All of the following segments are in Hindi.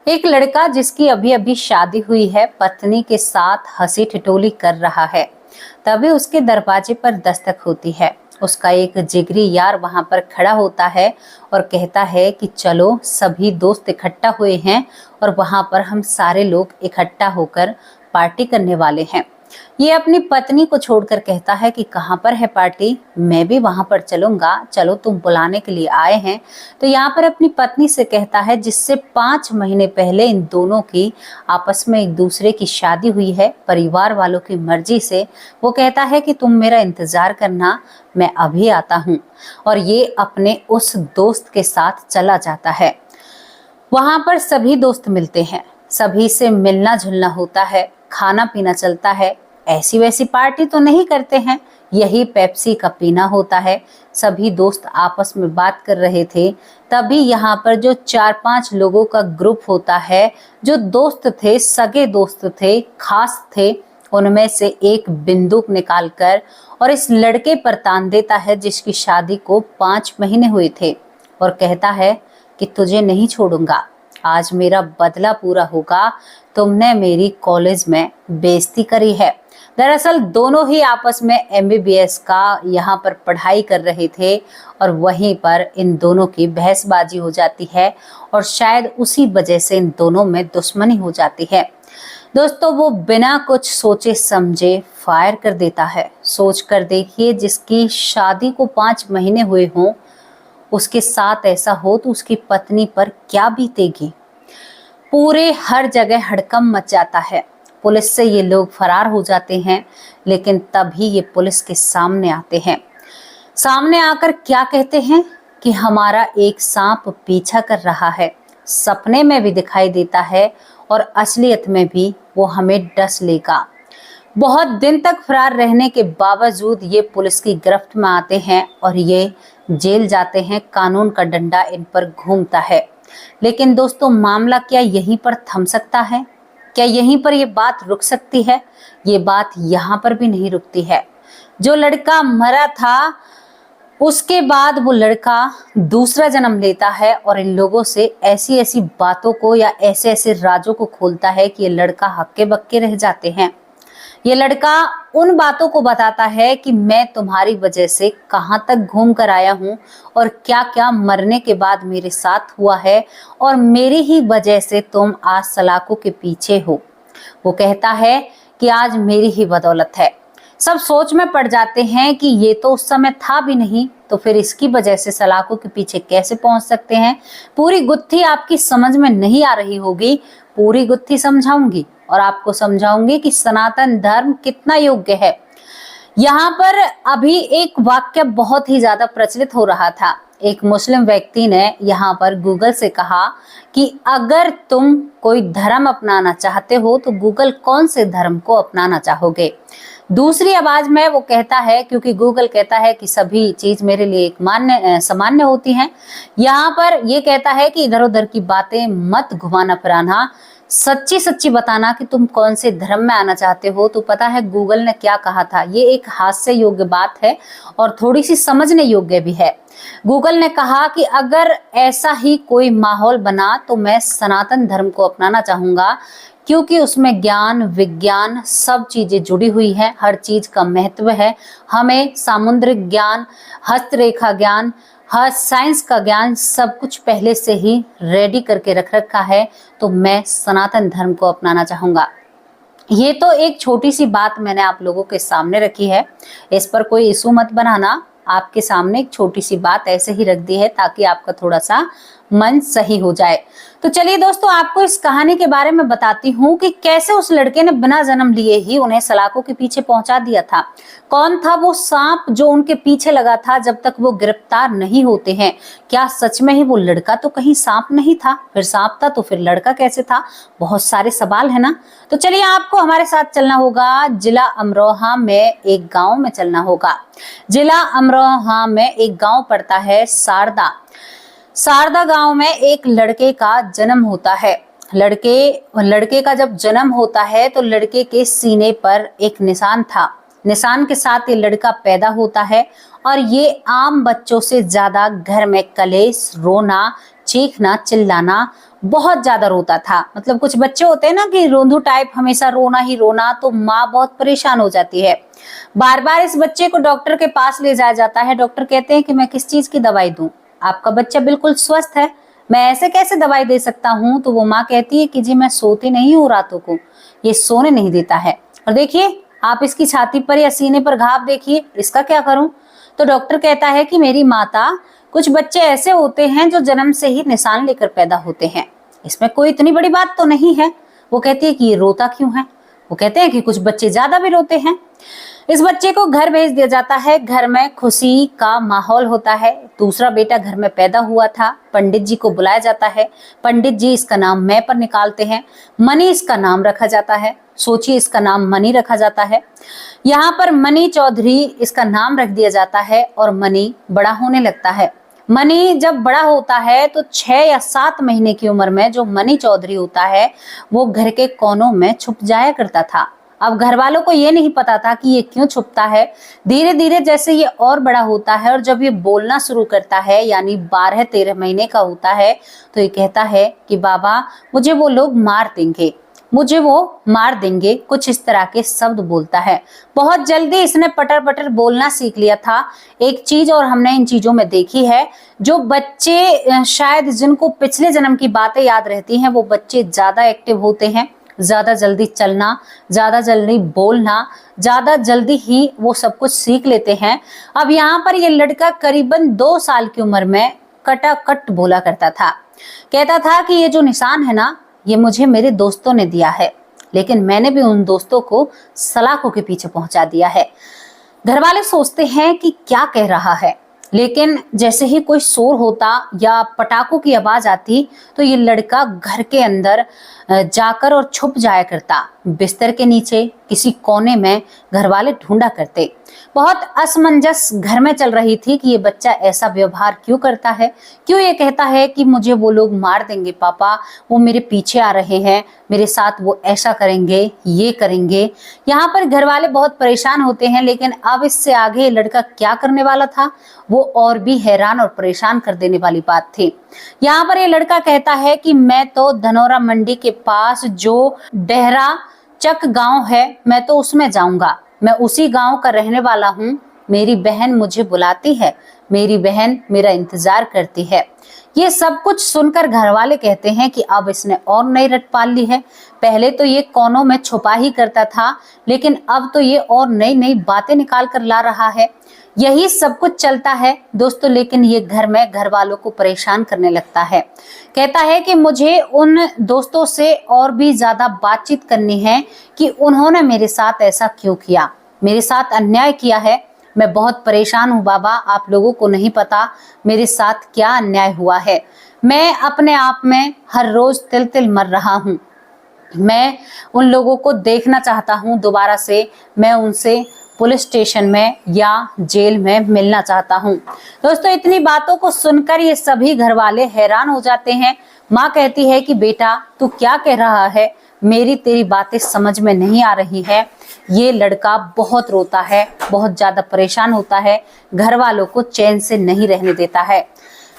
एक लड़का जिसकी अभी अभी शादी हुई है, पत्नी के साथ हंसी ठिठोली कर रहा है। तभी उसके दरवाजे पर दस्तक होती है। उसका एक जिगरी यार वहां पर खड़ा होता है और कहता है कि चलो, सभी दोस्त इकट्ठा हुए हैं और वहां पर हम सारे लोग इकट्ठा होकर पार्टी करने वाले हैं। ये अपनी पत्नी को छोड़कर कहता है कि कहाँ पर है पार्टी, मैं भी वहां पर चलूंगा, चलो तुम बुलाने के लिए आए हैं। तो यहाँ पर अपनी पत्नी से कहता है, जिससे 5 महीने पहले इन दोनों की आपस में एक दूसरे की शादी हुई है परिवार वालों की मर्जी से। वो कहता है कि तुम मेरा इंतजार करना, मैं अभी आता हूँ। और ये अपने उस दोस्त के साथ चला जाता है। वहां पर सभी दोस्त मिलते हैं, सभी से मिलना जुलना होता है, खाना पीना चलता है। ऐसी वैसी पार्टी तो नहीं करते हैं, यही पेप्सी का पीना होता है। सभी दोस्त आपस में बात कर रहे थे। तभी यहाँ पर जो 4-5 लोगों का ग्रुप होता है, जो दोस्त थे, सगे दोस्त थे, खास थे, उनमें से एक बंदूक निकालकर और इस लड़के पर तान देता है जिसकी शादी को 5 महीने हुए थे, और कहता है कि तुझे नहीं छोड़ूंगा, आज मेरा बदला पूरा होगा। तुमने मेरी कॉलेज में बेइज्जती करी है। दरअसल दोनों ही आपस में एमबीबीएस का यहाँ पर पढ़ाई कर रहे थे और वहीं पर इन दोनों की बहसबाजी हो जाती है और शायद उसी वजह से इन दोनों में दुश्मनी हो जाती है। दोस्तों, वो बिना कुछ सोचे समझे फायर कर देता है। सोच कर देखिए, जिसकी शादी को 5 महीने हुए हों, उसके साथ ऐसा हो तो उसकी पत्नी पर क्या बीतेगी। पूरे हर जगह हड़कंप मच जाता है। पुलिस से ये लोग फरार हो जाते हैं, लेकिन तभी ये पुलिस के सामने आते हैं। सामने आकर क्या कहते हैं कि हमारा एक सांप पीछा कर रहा है, सपने में भी दिखाई देता है और असलियत में भी वो हमें डस लेगा। बहुत दिन तक फरार रहने के बावजूद ये पुलिस की गिरफ्त में आते हैं और ये जेल जाते हैं। कानून का डंडा इन पर घूमता है। लेकिन दोस्तों, मामला क्या यहीं पर थम सकता है? क्या यहीं पर ये बात रुक सकती है? ये बात यहाँ पर भी नहीं रुकती है। जो लड़का मरा था, उसके बाद वो लड़का दूसरा जन्म लेता है और इन लोगों से ऐसी ऐसी बातों को या ऐसे ऐसे राजों को खोलता है कि ये लड़का हक्के बक्के रह जाते हैं। ये लड़का उन बातों को बताता है कि मैं तुम्हारी वजह से कहाँ तक घूम कर आया हूँ और क्या क्या मरने के बाद मेरे साथ हुआ है, और मेरी ही वजह से तुम आज सलाखों के पीछे हो। वो कहता है कि आज मेरी ही बदौलत है। सब सोच में पड़ जाते हैं कि ये तो उस समय था भी नहीं, तो फिर इसकी वजह से सलाखों के पीछे कैसे पहुंच सकते हैं। पूरी गुत्थी आपकी समझ में नहीं आ रही होगी, पूरी गुत्थी समझाऊंगी और आपको समझाऊंगी कि सनातन धर्म कितना योग्य है। यहाँ पर अभी एक वाक्य बहुत ही ज्यादा प्रचलित हो रहा था। एक मुस्लिम व्यक्ति ने यहाँ पर गूगल से कहा कि अगर तुम कोई धर्म अपनाना चाहते हो तो गूगल कौन से धर्म को अपनाना चाहोगे। दूसरी आवाज में वो कहता है, क्योंकि गूगल कहता है कि सभी चीज मेरे लिए एक सामान्य होती हैं। यहाँ पर ये कहता है कि इधर उधर की बातें मत घुमाना फिराना, सच्ची सच्ची बताना कि तुम कौन से धर्म में आना चाहते हो। तो पता है गूगल ने क्या कहा था? ये एक हास्य योग्य बात है और थोड़ी सी समझने योग्य भी है। गूगल ने कहा कि अगर ऐसा ही कोई माहौल बना तो मैं सनातन धर्म को अपनाना चाहूंगा, क्योंकि उसमें ज्ञान विज्ञान सब चीजें जुड़ी हुई है, हर चीज का महत्व है। हमें सामुद्रिक ज्ञान, हस्तरेखा ज्ञान, हर साइंस का ज्ञान, सब कुछ पहले से ही रेडी करके रख रखा है। तो मैं सनातन धर्म को अपनाना चाहूंगा। ये तो एक छोटी सी बात मैंने आप लोगों के सामने रखी है, इस पर कोई इशू मत बनाना। आपके सामने एक छोटी सी बात ऐसे ही रख दी है ताकि आपका थोड़ा सा मन सही हो जाए। तो चलिए दोस्तों, आपको इस कहानी के बारे में बताती हूँ कि कैसे उस लड़के ने बिना जन्म लिए ही उन्हें सलाखों के पीछे पहुंचा दिया था। कौन था वो सांप जो उनके पीछे लगा था जब तक वो गिरफ्तार नहीं होते हैं? क्या सच में ही वो लड़का तो कहीं सांप नहीं था? फिर सांप था तो फिर लड़का कैसे था? बहुत सारे सवाल है ना। तो चलिए, आपको हमारे साथ चलना होगा। जिला अमरोहा में एक गाँव में चलना होगा। जिला अमरोहा में एक गाँव पड़ता है शारदा। शारदा गांव में एक लड़के का जन्म होता है। लड़के का जब जन्म होता है तो लड़के के सीने पर एक निशान था। निशान के साथ ये लड़का पैदा होता है और ये आम बच्चों से ज्यादा घर में कलेश, रोना, चीखना, चिल्लाना बहुत ज्यादा रोता था। मतलब कुछ बच्चे होते हैं ना कि रोंदू टाइप, हमेशा रोना ही रोना, तो माँ बहुत परेशान हो जाती है। बार बार इस बच्चे को डॉक्टर के पास ले जाया जाता है। डॉक्टर कहते हैं कि मैं किस चीज की दवाई दूं, आपका बच्चा बिल्कुल स्वस्थ है, मैं ऐसे कैसे दवाई दे सकता हूँ। तो वो माँ कहती है कि जी मैं सोती नहीं हूँ रातों को, ये सोने नहीं देता है। और देखिए आप इसकी छाती पर या सीने पर घाव देखिए, इसका क्या करूं। तो डॉक्टर कहता है कि मेरी माता, कुछ बच्चे ऐसे होते हैं जो जन्म से ही निशान लेकर पैदा होते हैं, इसमें कोई इतनी बड़ी बात तो नहीं है। वो कहती है कि ये रोता क्यों है। वो कहते हैं कि कुछ बच्चे ज्यादा भी रोते हैं। इस बच्चे को घर भेज दिया जाता है। घर में खुशी का माहौल होता है। दूसरा बेटा घर में पैदा हुआ था। पंडित जी को बुलाया जाता है। पंडित जी इसका नाम मैं पर निकालते हैं। मनी इसका नाम रखा जाता है। सोचिए इसका नाम मनी रखा जाता है। यहाँ पर मनी चौधरी इसका नाम रख दिया जाता है और मनी बड़ा होने लगता है। मनी जब बड़ा होता है तो 6 या 7 महीने की उम्र में जो मनी चौधरी होता है वो घर के कोनों में छुप जाया करता था। अब घर वालों को ये नहीं पता था कि ये क्यों छुपता है। धीरे धीरे जैसे ये और बड़ा होता है और जब ये बोलना शुरू करता है, यानी 12-13 महीने का होता है, तो ये कहता है कि बाबा मुझे वो लोग मार देंगे, मुझे वो मार देंगे, कुछ इस तरह के शब्द बोलता है। बहुत जल्दी इसने पटर पटर बोलना सीख लिया था। एक चीज और हमने इन चीजों में देखी है, जो बच्चे शायद जिनको पिछले जन्म की बातें याद रहती हैं, वो बच्चे ज्यादा एक्टिव होते हैं, ज्यादा जल्दी चलना, ज्यादा जल्दी बोलना, ज्यादा जल्दी ही वो सब कुछ सीख लेते हैं। अब यहाँ पर ये लड़का करीबन 2 साल की उम्र में कटाकट बोला करता था। कहता था कि ये जो निशान है ना, ये मुझे मेरे दोस्तों ने दिया है, लेकिन मैंने भी उन दोस्तों को सलाखों के पीछे पहुंचा दिया है। घर वाले सोचते हैं कि क्या कह रहा है, लेकिन जैसे ही कोई शोर होता या पटाखों की आवाज आती तो ये लड़का घर के अंदर जाकर और छुप जाया करता, बिस्तर के नीचे किसी कोने में। घर वाले ढूंढा करते। बहुत असमंजस घर में चल रही थी कि ये बच्चा ऐसा व्यवहार क्यों करता है, क्यों ये कहता है कि मुझे वो लोग मार देंगे पापा, वो मेरे पीछे आ रहे हैं, मेरे साथ वो ऐसा करेंगे, ये करेंगे। यहाँ पर घर वाले बहुत परेशान होते हैं, लेकिन अब इससे आगे लड़का क्या करने वाला था वो और भी हैरान और परेशान कर देने वाली बात थी। यहाँ पर ये लड़का कहता है कि मैं तो धनौरा मंडी के पास जो डेहरा चक गांव है, मैं तो उसमें जाऊंगा, मैं उसी गांव का रहने वाला हूँ। मेरी बहन मुझे बुलाती है, मेरी बहन मेरा इंतजार करती है। ये सब कुछ सुनकर घर वाले कहते हैं कि अब इसने और नई रट पाल ली है। पहले तो ये कोनों में छुपा ही करता था, लेकिन अब तो ये और नई नई बातें निकाल कर ला रहा है। यही सब कुछ चलता है दोस्तों, लेकिन ये घर में घर वालों को परेशान करने लगता है। कहता है कि मुझे उन दोस्तों से और भी ज्यादा बातचीत करनी है कि उन्होंने मेरे साथ ऐसा क्यों किया, मेरे साथ अन्याय किया है। मैं बहुत परेशान हूँ बाबा, आप लोगों को नहीं पता मेरे साथ क्या अन्याय हुआ है। मैं अपने आप में हर रोज तिल तिल मर रहा हूँ। मैं उन लोगों को देखना चाहता हूँ दोबारा से, मैं उनसे पुलिस स्टेशन में या जेल में मिलना चाहता हूँ। दोस्तों इतनी बातों को सुनकर ये सभी घर वाले हैरान हो जाते हैं। माँ कहती है कि बेटा तू क्या कह रहा है, मेरी तेरी बातें समझ में नहीं आ रही है। ये लड़का बहुत रोता है, बहुत ज्यादा परेशान होता है, घर वालों को चैन से नहीं रहने देता है।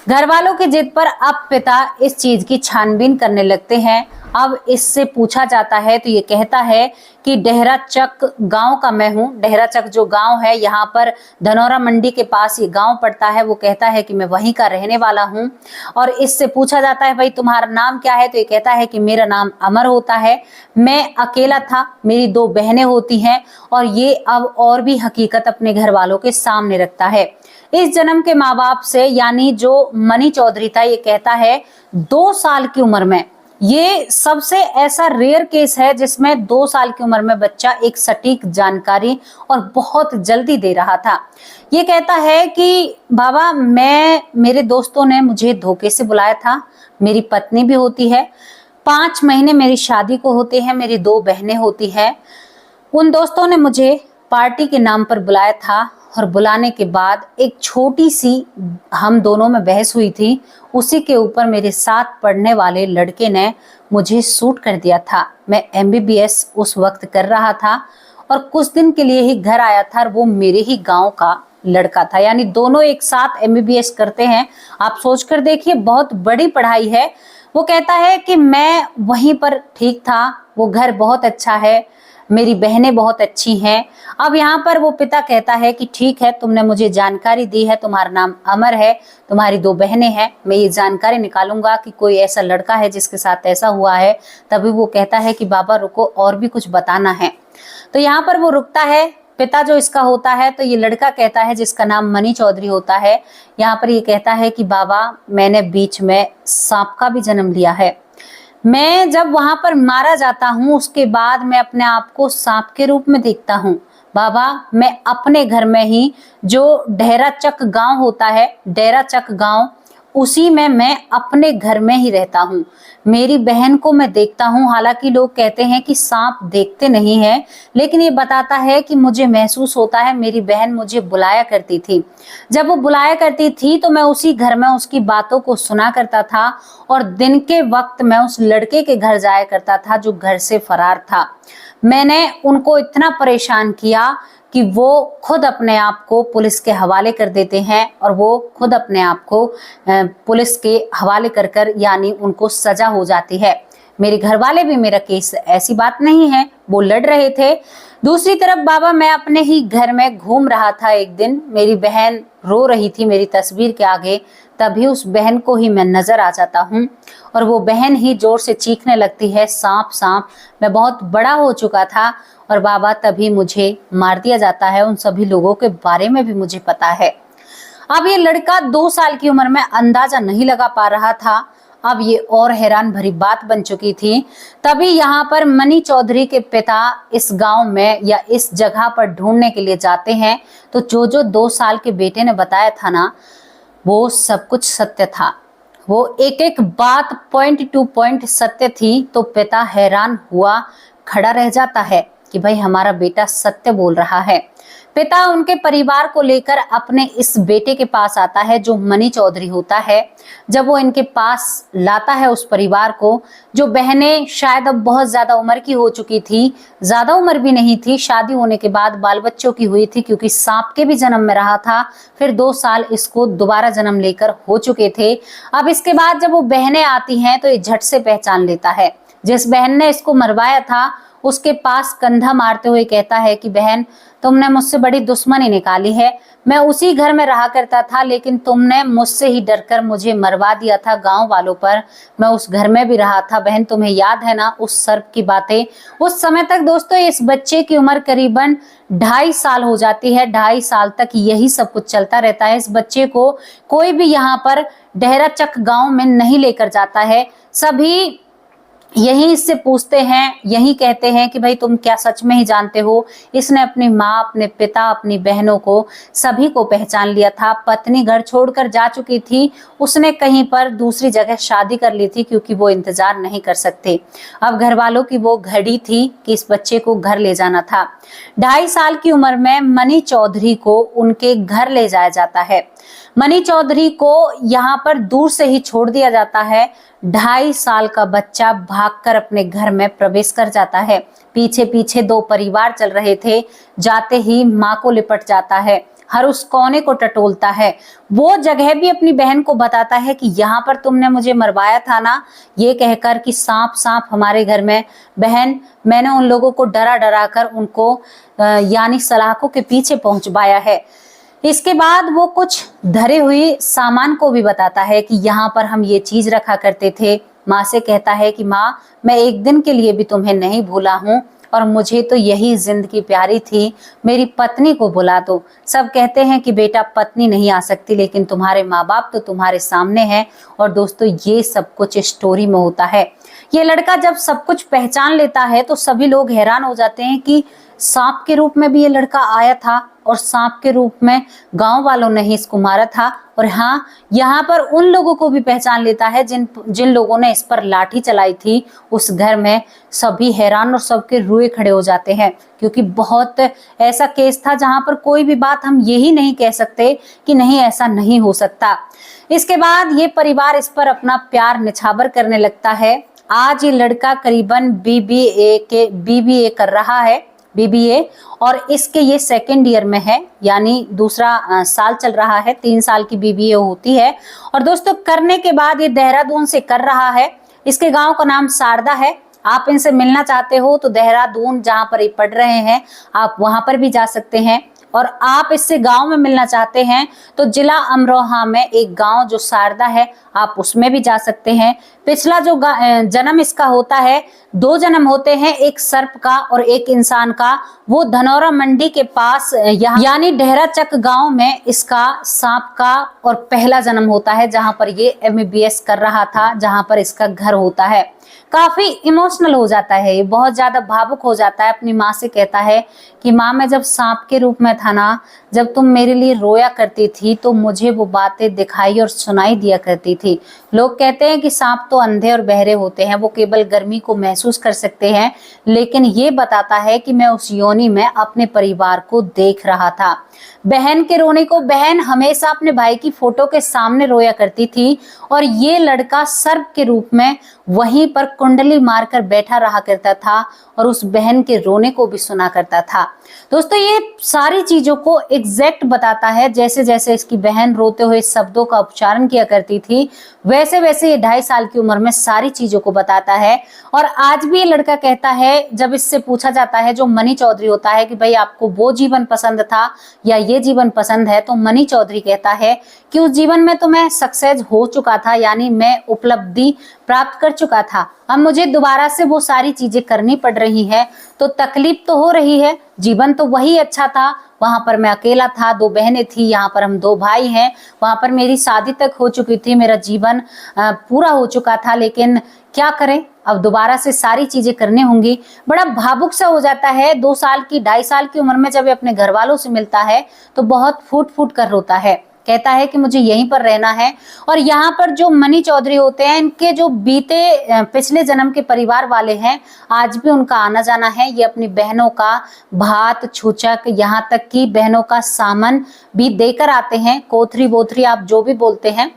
घर वालों की जिद पर अब पिता इस चीज की छानबीन करने लगते हैं। अब इससे पूछा जाता है तो ये कहता है कि डेहरा चक गांव का मैं हूँ। डेहरा चक जो गांव है, यहाँ पर धनौरा मंडी के पास ये गांव पड़ता है। वो कहता है कि मैं वहीं का रहने वाला हूँ। और इससे पूछा जाता है भाई तुम्हारा नाम क्या है, तो ये कहता है कि मेरा नाम अमर होता है, मैं अकेला था, मेरी 2 बहनें होती हैं। और ये अब और भी हकीकत अपने घर वालों के सामने रखता है। इस जन्म के माँ बाप से, यानी जो मनी चौधरी था, ये कहता है 2 साल की उम्र में, ये सबसे ऐसा रेयर केस है जिसमें 2 साल की उम्र में बच्चा एक सटीक जानकारी और बहुत जल्दी दे रहा था। ये कहता है कि बाबा मेरे दोस्तों ने मुझे धोखे से बुलाया था, मेरी पत्नी भी होती है, 5 महीने मेरी शादी को होते हैं, मेरी 2 बहनें होती हैं। उन दोस्तों ने मुझे पार्टी के नाम पर बुलाया था और बुलाने के बाद एक छोटी सी हम दोनों में बहस हुई थी, उसी के ऊपर मेरे साथ पढ़ने वाले लड़के ने मुझे शूट कर दिया था। मैं MBBS उस वक्त कर रहा था और कुछ दिन के लिए ही घर आया था और वो मेरे ही गांव का लड़का था। यानी दोनों एक साथ MBBS करते हैं। आप सोच कर देखिए, बहुत बड़ी पढ़ाई है। वो कहता है कि मैं वहीं पर ठीक था, वो घर बहुत अच्छा है, मेरी बहनें बहुत अच्छी हैं। अब यहाँ पर वो पिता कहता है कि ठीक है, तुमने मुझे जानकारी दी है, तुम्हारा नाम अमर है, तुम्हारी 2 बहनें हैं, मैं ये जानकारी निकालूंगा कि कोई ऐसा लड़का है जिसके साथ ऐसा हुआ है। तभी वो कहता है कि बाबा रुको, और भी कुछ बताना है। तो यहाँ पर वो रुकता है। पिता जो इसका होता है, तो ये लड़का कहता है जिसका नाम मनी चौधरी होता है, यहाँ पर ये कहता है कि बाबा मैंने बीच में सांप का भी जन्म लिया है। मैं जब वहां पर मारा जाता हूँ उसके बाद मैं अपने आप को सांप के रूप में देखता हूँ। बाबा मैं अपने घर में ही, जो डेरा चक गांव होता है, डेरा चक गांव, उसी में मैं अपने घर में ही रहता हूँ। मेरी बहन को मैं देखता हूँ। हालांकि लोग कहते हैं कि सांप देखते नहीं है, लेकिन ये बताता है कि मुझे महसूस होता है। मेरी बहन मुझे बुलाया करती थी, जब वो बुलाया करती थी तो मैं उसी घर में उसकी बातों को सुना करता था, और दिन के वक्त मैं उस लड़के के घर जाया करता था जो घर से फरार था। मैंने उनको इतना परेशान किया कि वो खुद अपने आप को पुलिस के हवाले कर देते हैं, और वो खुद अपने आप को पुलिस के हवाले कर कर, यानी उनको सजा हो जाती है। मेरे घर वाले भी मेरा केस, ऐसी बात नहीं है, वो लड़ रहे थे। दूसरी तरफ बाबा मैं अपने ही घर में घूम रहा था। एक दिन मेरी बहन रो रही थी मेरी तस्वीर के आगे, तभी उस बहन को ही मैं नजर आ जाता हूँ, और वो बहन ही जोर से चीखने लगती है, सांप सांप। मैं बहुत बड़ा हो चुका था, और बाबा तभी मुझे मार दिया जाता है। उन सभी लोगों के बारे में भी मुझे पता है। अब ये लड़का 2 साल की उम्र में अंदाजा नहीं लगा पा रहा था। अब ये और हैरान भरी बात बन चुकी थी। तभी यहाँ पर मनी चौधरी के पिता इस गांव में या इस जगह पर ढूंढने के लिए जाते हैं। तो जो 2 साल के बेटे ने बताया था ना, वो सब कुछ सत्य था। वो एक एक बात पॉइंट टू पॉइंट सत्य थी। तो पिता हैरान हुआ खड़ा रह जाता है कि भाई हमारा बेटा सत्य बोल रहा है। पिता उनके परिवार को लेकर अपने इस बेटे के पास आता है जो मनी चौधरी होता है। जब वो इनके पास लाता है उस परिवार को, जो बहनें शायद अब बहुत ज्यादा उम्र की हो चुकी थी, ज्यादा उम्र भी नहीं थी, शादी होने के बाद बाल बच्चों की हुई थी, क्योंकि सांप के भी जन्म में रहा था। फिर 2 साल इसको दोबारा जन्म लेकर हो चुके थे। अब इसके बाद जब वो बहनें आती हैं तो ये झट से पहचान लेता है। जिस बहन ने इसको मरवाया था उसके पास कंधा मारते हुए कहता है कि बहन तुमने मुझसे बड़ी दुश्मनी निकाली है। मैं उसी घर में रहा करता था, लेकिन तुमने मुझसे ही डरकर मुझे मरवा दिया था गांव वालों पर। मैं उस घर में भी रहा था बहन, तुम्हें याद है ना उस सर्प की बातें। उस समय तक दोस्तों इस बच्चे की उम्र करीबन 2.5 साल हो जाती है। 2.5 साल तक यही सब कुछ चलता रहता है। इस बच्चे को कोई भी यहाँ पर डेरा चक गांव में नहीं लेकर जाता है। सभी यही इससे पूछते हैं, यही कहते हैं कि भाई तुम क्या सच में ही जानते हो। इसने अपनी माँ, अपने पिता, अपनी बहनों को, सभी को पहचान लिया था। पत्नी घर छोड़कर जा चुकी थी, उसने कहीं पर दूसरी जगह शादी कर ली थी क्योंकि वो इंतजार नहीं कर सकते। अब घर वालों की वो घड़ी थी कि इस बच्चे को घर ले जाना था। 2.5 साल की उम्र में मनी चौधरी को उनके घर ले जाया जाता है। मनी चौधरी को यहाँ पर दूर से ही छोड़ दिया जाता है। 2.5 साल का बच्चा भागकर अपने घर में प्रवेश कर जाता है। पीछे पीछे 2 परिवार चल रहे थे। जाते ही माँ को लिपट जाता है, हर उस कोने को टटोलता है। वो जगह भी अपनी बहन को बताता है कि यहाँ पर तुमने मुझे मरवाया था ना, ये कहकर कि सांप सांप हमारे घर में। बहन मैंने उन लोगों को डरा डरा कर उनको यानी सलाखों के पीछे पहुंचवाया है। इसके बाद वो कुछ धरे हुए सामान को भी बताता है कि यहाँ पर हम ये चीज रखा करते थे। माँ से कहता है कि माँ मैं एक दिन के लिए भी तुम्हें नहीं भूला हूँ, और मुझे तो यही जिंदगी प्यारी थी। मेरी पत्नी को बुला दो। सब कहते हैं कि बेटा पत्नी नहीं आ सकती, लेकिन तुम्हारे माँ बाप तो तुम्हारे सामने हैं। और दोस्तों ये सब कुछ स्टोरी में होता है। ये लड़का जब सब कुछ पहचान लेता है तो सभी लोग हैरान हो जाते हैं कि सांप के रूप में भी ये लड़का आया था, और सांप के रूप में गांव वालों ने ही इसको मारा था। और हाँ, यहाँ पर उन लोगों को भी पहचान लेता है जिन लोगों ने इस पर लाठी चलाई थी उस घर में। सभी हैरान और सबके रुए खड़े हो जाते हैं, क्योंकि बहुत ऐसा केस था जहां पर कोई भी बात हम यही नहीं कह सकते कि नहीं ऐसा नहीं हो सकता। इसके बाद ये परिवार इस पर अपना प्यार निछावर करने लगता है। आज ये लड़का करीबन बीबीए कर रहा है, बीबीए, और इसके ये 2nd ईयर में है, यानी दूसरा साल चल रहा है। 3 साल की बीबीए होती है। और दोस्तों करने के बाद ये देहरादून से कर रहा है। इसके गांव का नाम सारदा है। आप इनसे मिलना चाहते हो तो देहरादून जहां पर ये पढ़ रहे हैं आप वहां पर भी जा सकते हैं, और आप इससे गांव में मिलना चाहते हैं तो जिला अमरोहा में एक गांव जो सारदा है आप उसमें भी जा सकते हैं। पिछला जो जन्म इसका होता है, 2 जन्म होते हैं, एक सर्प का और एक इंसान का। वो धनौरा मंडी के पास यहाँ यानी डेहराचक गांव में इसका सांप का और पहला जन्म होता है, जहां पर ये MBBS कर रहा था, जहां पर इसका घर होता है। काफी इमोशनल हो जाता है, बहुत ज्यादा भावुक हो जाता है। अपनी माँ से कहता है कि माँ मैं जब सांप के रूप में था ना, जब तुम मेरे लिए रोया करती थी तो मुझे वो बातें दिखाई और सुनाई दिया करती थी। लोग कहते हैं कि सांप तो अंधे और बहरे होते हैं, वो केवल गर्मी को महसूस कर सकते हैं, लेकिन ये बताता है कि मैं उस योनि में अपने परिवार को देख रहा था। बहन के रोने को बहन हमेशा अपने भाई की फोटो के सामने रोया करती थी, और ये लड़का सर्प के रूप में वहीं पर कुंडली मारकर बैठा रहा करता था और उस बहन के रोने को भी सुना करता था। दोस्तों ये सारी चीजों को एग्जैक्ट बताता है, जैसे जैसे इसकी बहन रोते हुए शब्दों का उच्चारण किया करती थी वैसे वैसे ये 2.5 साल की उम्र में सारी चीजों को बताता है। और आज भी ये लड़का कहता है, जब इससे पूछा जाता है जो मनी चौधरी होता है कि भाई आपको वो जीवन पसंद था या ये जीवन पसंद है, तो मनी चौधरी कहता है कि उस जीवन में तो मैं सक्सेस हो चुका था, यानी मैं उपलब्धि प्राप्त कर चुका था। अब मुझे दोबारा से वो सारी चीजें करनी पड़ रही है, तो तकलीफ तो हो रही है, जीवन तो वही अच्छा था। वहां पर मैं अकेला था, 2 बहनें थी, यहाँ पर हम 2 भाई हैं। वहां पर मेरी शादी तक हो चुकी थी, मेरा जीवन पूरा हो चुका था, लेकिन क्या करें, अब दोबारा से सारी चीजें करनी होंगी। बड़ा भावुक सा हो जाता है। 2 साल की 2.5 साल की उम्र में जब ये अपने घर वालों से मिलता है तो बहुत फूट फूट कर रोता है। कहता है कि मुझे यहीं पर रहना है। और यहाँ पर जो मनी चौधरी होते हैं, इनके जो बीते पिछले जन्म के परिवार वाले हैं, आज भी उनका आना जाना है। ये अपनी बहनों का भात छूचक, यहाँ तक कि बहनों का सामान भी देकर आते हैं। कोथरी बोथरी आप जो भी बोलते हैं,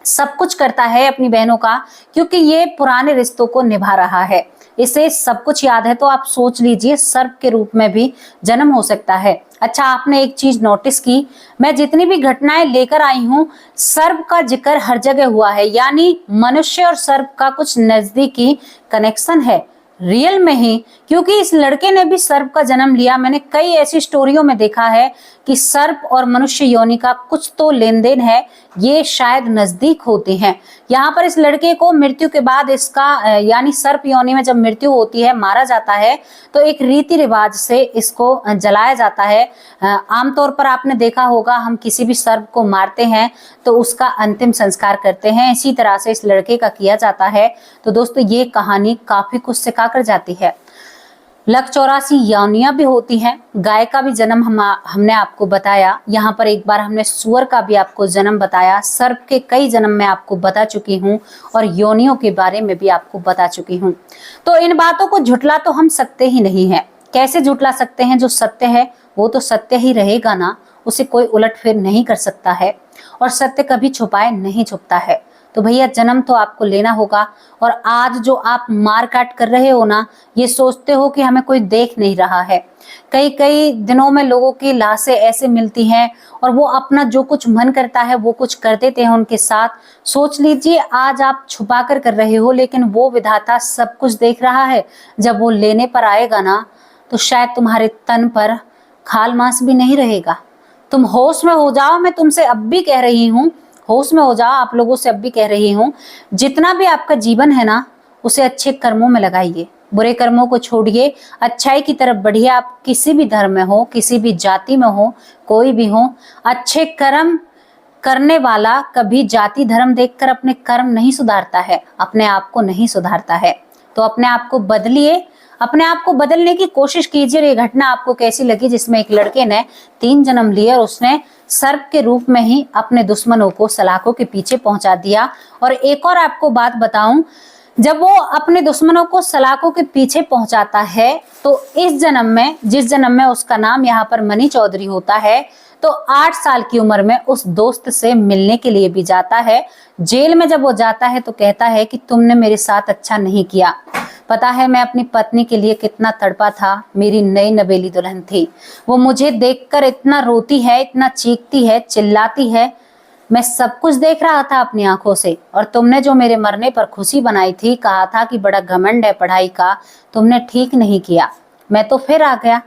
सब कुछ करता है अपनी बहनों का, क्योंकि ये पुराने रिश्तों को निभा रहा है। इसे सब कुछ याद है। तो आप सोच लीजिए सर्प के रूप में भी जन्म हो सकता है। अच्छा, आपने एक चीज नोटिस की, मैं जितनी भी घटनाएं लेकर आई हूं सर्प का जिक्र हर जगह हुआ है, यानी मनुष्य और सर्प का कुछ नजदीकी कनेक्शन है रियल में ही, क्योंकि इस लड़के ने भी सर्प का जन्म लिया। मैंने कई ऐसी स्टोरियों में देखा है कि सर्प और मनुष्य योनि का कुछ तो लेन देन है, ये शायद नजदीक होते हैं। यहाँ पर इस लड़के को मृत्यु के बाद इसका यानी सर्प योनि में जब मृत्यु होती है, मारा जाता है, तो एक रीति रिवाज से इसको जलाया जाता है। आमतौर पर आपने देखा होगा, हम किसी भी सर्प को मारते हैं तो उसका अंतिम संस्कार करते हैं, इसी तरह से इस लड़के का किया जाता है। तो दोस्तों ये कहानी काफी कुछ सिखा कर जाती है। लक 84 योनियां भी होती हैं। गाय का भी जन्म हमने आपको बताया। यहाँ पर एक बार हमने सुअर का भी आपको जन्म बताया। सर्प के कई जन्म मैं आपको बता चुकी हूँ और योनियों के बारे में भी आपको बता चुकी हूँ। तो इन बातों को झुटला तो हम सकते ही नहीं है। कैसे झुटला सकते हैं? जो सत्य है वो तो सत्य ही रहेगा ना, उसे कोई उलटफेर नहीं कर सकता है, और सत्य कभी छुपाए नहीं छुपता है। तो भैया जन्म तो आपको लेना होगा। और आज जो आप मार काट कर रहे हो ना, ये सोचते हो कि हमें कोई देख नहीं रहा है। कई कई दिनों में लोगों की लाशें ऐसे मिलती हैं और वो अपना जो कुछ मन करता है वो कुछ कर देते हैं उनके साथ। सोच लीजिए आज आप छुपा कर रहे हो, लेकिन वो विधाता सब कुछ देख रहा है। जब वो लेने पर आएगा ना, तो शायद तुम्हारे तन पर खाल मांस भी नहीं रहेगा। तुम होश में हो जाओ। मैं तुमसे अब भी कह रही हूँ, होश में हो जाओ। आप लोगों से अब भी कह रही हूँ, जितना भी आपका जीवन है ना, उसे अच्छे कर्मों में लगाइए, बुरे कर्मों को छोड़िए, अच्छाई की तरफ बढ़िए। आप किसी भी धर्म में हो, किसी भी जाति में हो, कोई भी हो, अच्छे कर्म करने वाला कभी जाति धर्म देखकर अपने कर्म नहीं सुधारता है, अपने आप को नहीं सुधारता है। तो अपने आप को बदलिए, अपने आप को बदलने की कोशिश कीजिए। ये घटना आपको कैसी लगी जिसमें एक लड़के ने 3 जन्म लिए और उसने सर्प के रूप में ही अपने दुश्मनों को सलाखों के पीछे पहुंचा दिया। और एक और आपको बात बताऊं, जब वो अपने दुश्मनों को सलाखों के पीछे पहुंचाता है, तो इस जन्म में, जिस जन्म में उसका नाम यहाँ पर मनी चौधरी होता है, तो 8 साल की उम्र में उस दोस्त से मिलने के लिए भी जाता है। जेल में जब वो जाता है तो कहता है कि तुमने मेरे साथ अच्छा नहीं किया। पता है मैं अपनी पत्नी के लिए कितना तड़पा था। मेरी नई नवेली दुल्हन थी, वो मुझे देखकर इतना रोती है, इतना चीखती है, चिल्लाती है। मैं सब कुछ देख रहा था अपनी आंखों से, और तुमने जो मेरे मरने पर खुशी बनाई थी, कहा था कि बड़ा घमंड है पढ़ाई का, तुमने ठीक नहीं किया। मैं तो फिर आ गया।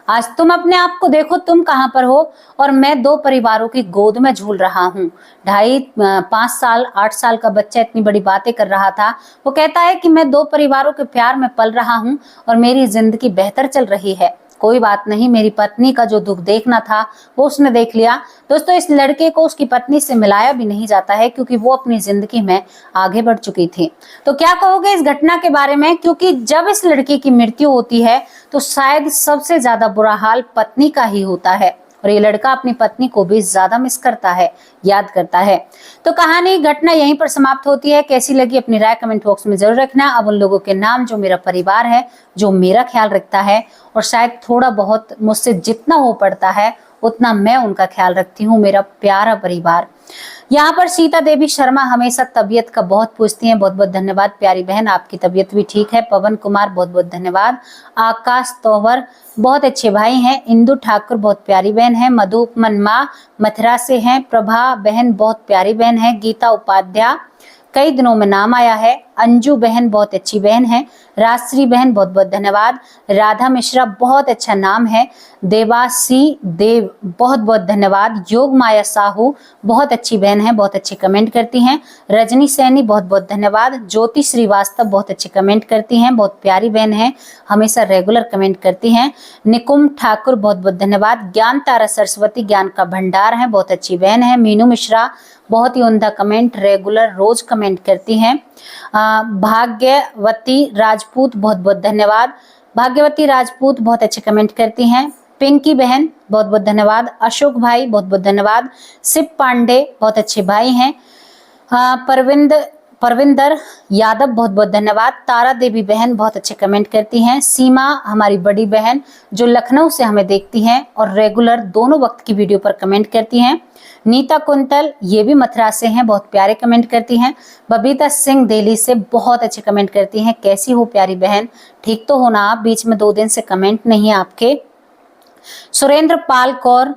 आज तुम अपने आप को देखो, तुम कहाँ पर हो, और मैं 2 परिवारों की गोद में झूल रहा हूँ। 5 साल 8 साल का बच्चा इतनी बड़ी बातें कर रहा था। वो कहता है कि मैं 2 परिवारों के प्यार में पल रहा हूँ और मेरी जिंदगी बेहतर चल रही है। कोई बात नहीं, मेरी पत्नी का जो दुख देखना था वो उसने देख लिया। दोस्तों, इस लड़के को उसकी पत्नी से मिलाया भी नहीं जाता है, क्योंकि वो अपनी जिंदगी में आगे बढ़ चुकी थी। तो क्या कहोगे इस घटना के बारे में? क्योंकि जब इस लड़के की मृत्यु होती है तो शायद सबसे ज्यादा बुरा हाल पत्नी का ही होता है, और ये लड़का अपनी पत्नी को भी ज्यादा मिस करता है, याद करता है। तो कहानी घटना यहीं पर समाप्त होती है। कैसी लगी अपनी राय कमेंट बॉक्स में जरूर रखना। अब उन लोगों के नाम जो मेरा परिवार है, जो मेरा ख्याल रखता है, और शायद थोड़ा बहुत मुझसे जितना हो पड़ता है उतना मैं उनका ख्याल रखती हूँ, मेरा प्यारा परिवार। यहाँ पर सीता देवी शर्मा हमेशा तबीयत का बहुत पूछती हैं, बहुत बहुत धन्यवाद प्यारी बहन, आपकी तबीयत भी ठीक है। पवन कुमार बहुत बहुत धन्यवाद। आकाश तोवर बहुत अच्छे भाई हैं। इंदु ठाकुर बहुत प्यारी बहन है। मधु मनमा मथुरा से हैं। प्रभा बहन बहुत प्यारी बहन है। गीता उपाध्याय कई दिनों में नाम आया है। अंजू बहन बहुत अच्छी बहन है। राजश्री बहन बहुत बहुत धन्यवाद। राधा मिश्रा बहुत अच्छा नाम है। देवासी देव बहुत बहुत धन्यवाद। योग माया साहू बहुत अच्छी बहन है, बहुत अच्छे कमेंट करती हैं। रजनी सैनी बहुत बहुत धन्यवाद। ज्योति श्रीवास्तव बहुत अच्छे कमेंट करती हैं, बहुत प्यारी बहन है, हमेशा रेगुलर कमेंट करती हैं। निकुम ठाकुर बहुत बहुत धन्यवाद। ज्ञान तारा सरस्वती ज्ञान का भंडार है, बहुत अच्छी बहन है। मीनू मिश्रा बहुत ही उम्दा कमेंट, रेगुलर रोज कमेंट करती हैं। भाग्यवती राजपूत बहुत बहुत धन्यवाद। भाग्यवती राजपूत बहुत अच्छे कमेंट करती हैं। पिंकी बहन बहुत बहुत धन्यवाद। अशोक भाई बहुत बहुत धन्यवाद। शिव पांडे बहुत अच्छे भाई हैं। परविंदर यादव बहुत बहुत धन्यवाद। तारा देवी बहन बहुत अच्छे कमेंट करती हैं। सीमा हमारी बड़ी बहन जो लखनऊ से हमें देखती हैं और रेगुलर दोनों वक्त की वीडियो पर कमेंट करती हैं। नीता कुंतल ये भी मथुरा से हैं, बहुत प्यारे कमेंट करती हैं। बबीता सिंह दिल्ली से बहुत अच्छे कमेंट करती हैं। कैसी हो प्यारी बहन, ठीक तो हो ना आप? बीच में 2 दिन से कमेंट नहीं है आपके। सुरेंद्र पाल कौर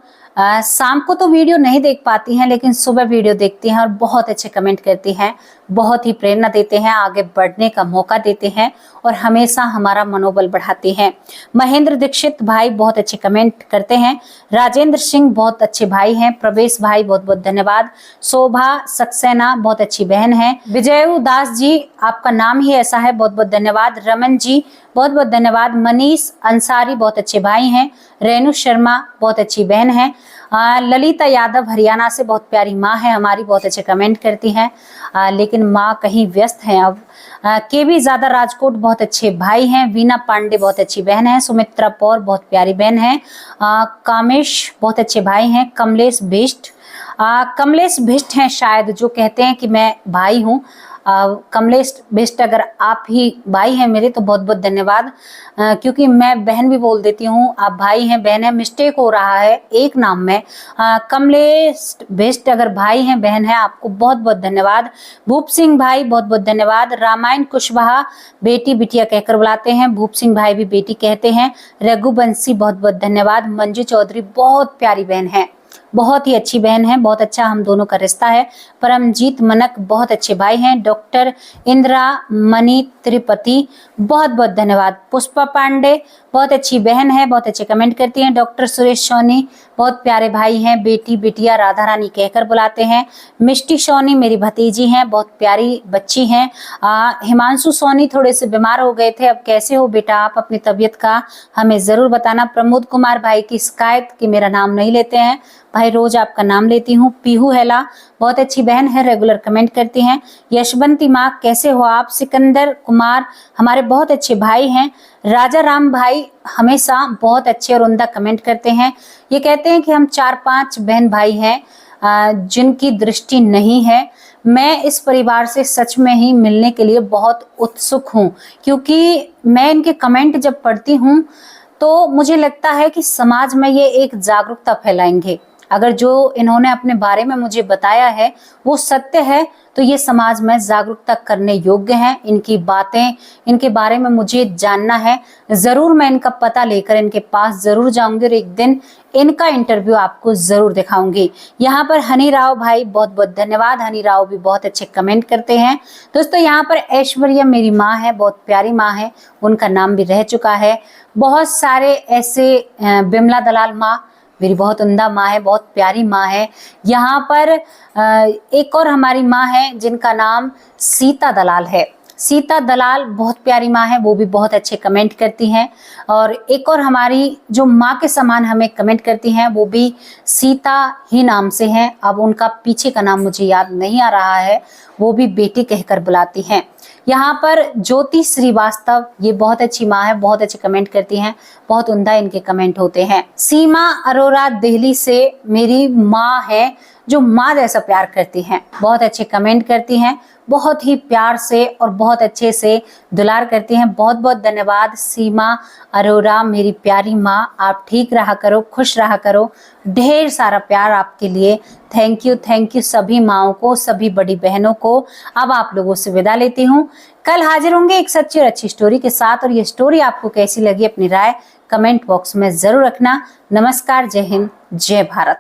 शाम को तो वीडियो नहीं देख पाती हैं, लेकिन सुबह वीडियो देखती हैं और बहुत अच्छे कमेंट करती हैं, बहुत ही प्रेरणा देते हैं, आगे बढ़ने का मौका देते हैं और हमेशा हमारा मनोबल बढ़ाते हैं। महेंद्र दीक्षित भाई बहुत अच्छे कमेंट करते हैं। राजेंद्र सिंह बहुत अच्छे भाई हैं। प्रवेश भाई बहुत बहुत धन्यवाद। शोभा सक्सेना बहुत अच्छी बहन है। विजयू दास जी आपका नाम ही ऐसा है, बहुत बहुत धन्यवाद। रमन जी बहुत बहुत धन्यवाद। मनीष अंसारी बहुत अच्छे भाई हैं। रेणु शर्मा बहुत अच्छी बहन है। ललिता यादव हरियाणा से बहुत प्यारी माँ है हमारी, बहुत अच्छे कमेंट करती हैं, लेकिन माँ कहीं व्यस्त हैं अब। केवी ज्यादा राजकोट बहुत अच्छे भाई हैं। वीना पांडे बहुत अच्छी बहन है। सुमित्रा पौर बहुत प्यारी बहन है। कामेश बहुत अच्छे भाई हैं। कमलेश भिष्ट हैं शायद, जो कहते हैं कि मैं भाई हूँ। कमलेश भिष्ट अगर आप ही भाई हैं मेरे तो बहुत बहुत धन्यवाद, क्योंकि मैं बहन भी बोल देती हूँ, आप भाई हैं बहन है, मिस्टेक हो रहा है एक नाम में। कमलेश भिष्ट अगर भाई हैं बहन है आपको बहुत बहुत धन्यवाद। भूप सिंह भाई बहुत बहुत धन्यवाद। रामायण कुशवाहा बेटी बिटिया कहकर बुलाते हैं, भूप सिंह भाई भी बेटी कहते हैं। रघुवंशी बहुत बहुत धन्यवाद। मंजू चौधरी बहुत प्यारी बहन है, बहुत ही अच्छी बहन है, बहुत अच्छा हम दोनों का रिश्ता है। परमजीत मनक बहुत अच्छे भाई हैं। डॉक्टर इंदिरा मणि त्रिपति बहुत बहुत धन्यवाद। पुष्पा पांडे बहुत अच्छी बहन है, बहुत अच्छे कमेंट करती हैं। डॉक्टर सुरेश सोनी बहुत प्यारे भाई हैं, बेटी बिटिया राधा रानी कहकर बुलाते हैं। मिष्टी सोनी मेरी भतीजी हैं, बहुत प्यारी बच्ची हैं। हिमांशु सोनी थोड़े से बीमार हो गए थे, अब कैसे हो बेटा आप? अपनी तबीयत का हमें जरूर बताना। प्रमोद कुमार भाई की शिकायत कि मेरा नाम नहीं लेते हैं, भाई रोज आपका नाम लेती हूँ। पीहू हेला बहुत अच्छी बहन है, रेगुलर कमेंट करती हैं। यशवंती माँ कैसे हो आप? सिकंदर कुमार हमारे बहुत अच्छे भाई हैं। राजा राम भाई हमेशा बहुत अच्छे और उम्दा कमेंट करते हैं। ये कहते हैं कि हम 4-5 बहन भाई हैं जिनकी दृष्टि नहीं है। मैं इस परिवार से सच में ही मिलने के लिए बहुत उत्सुक हूँ, क्योंकि मैं इनके कमेंट जब पढ़ती हूँ तो मुझे लगता है कि समाज में ये एक जागरूकता फैलाएंगे अगर जो इन्होंने अपने बारे में मुझे बताया है वो सत्य है तो ये समाज में जागरूकता करने योग्य हैं। इनकी बातें, इनके बारे में मुझे जानना है। जरूर मैं इनका पता लेकर इनके पास जरूर जाऊंगी और एक दिन इनका इंटरव्यू आपको जरूर दिखाऊंगी। यहाँ पर हनी राव भाई बहुत बहुत धन्यवाद। हनी राव भी बहुत अच्छे कमेंट करते हैं। दोस्तों यहाँ पर ऐश्वर्या मेरी माँ है, बहुत प्यारी माँ है, उनका नाम भी रह चुका है। बहुत सारे ऐसे बिमला दलाल माँ मेरी बहुत उम्दा माँ है, बहुत प्यारी माँ है। यहाँ पर एक और हमारी माँ है जिनका नाम सीता दलाल है। सीता दलाल बहुत प्यारी माँ है, वो भी बहुत अच्छे कमेंट करती हैं। और एक और हमारी जो माँ के समान हमें कमेंट करती हैं वो भी सीता ही नाम से हैं। अब उनका पीछे का नाम मुझे याद नहीं आ रहा है, वो भी बेटी कहकर बुलाती हैं। यहाँ पर ज्योति श्रीवास्तव, ये बहुत अच्छी माँ है, बहुत अच्छे कमेंट करती हैं, बहुत उम्दा इनके कमेंट होते हैं। सीमा अरोरा दिल्ली से मेरी माँ है जो माँ जैसा प्यार करती हैं, बहुत अच्छे कमेंट करती हैं, बहुत ही प्यार से और बहुत अच्छे से दुलार करती हैं। बहुत बहुत धन्यवाद सीमा अरोरा मेरी प्यारी माँ, आप ठीक रहा करो, खुश रहा करो, ढेर सारा प्यार आपके लिए। थैंक यू सभी माँओं को, सभी बड़ी बहनों को। अब आप लोगों से विदा लेती हूँ। कल हाजिर होंगे एक सच्ची और अच्छी स्टोरी के साथ, और ये स्टोरी आपको कैसी लगी अपनी राय कमेंट बॉक्स में जरूर रखना। नमस्कार, जय हिंद, जय भारत।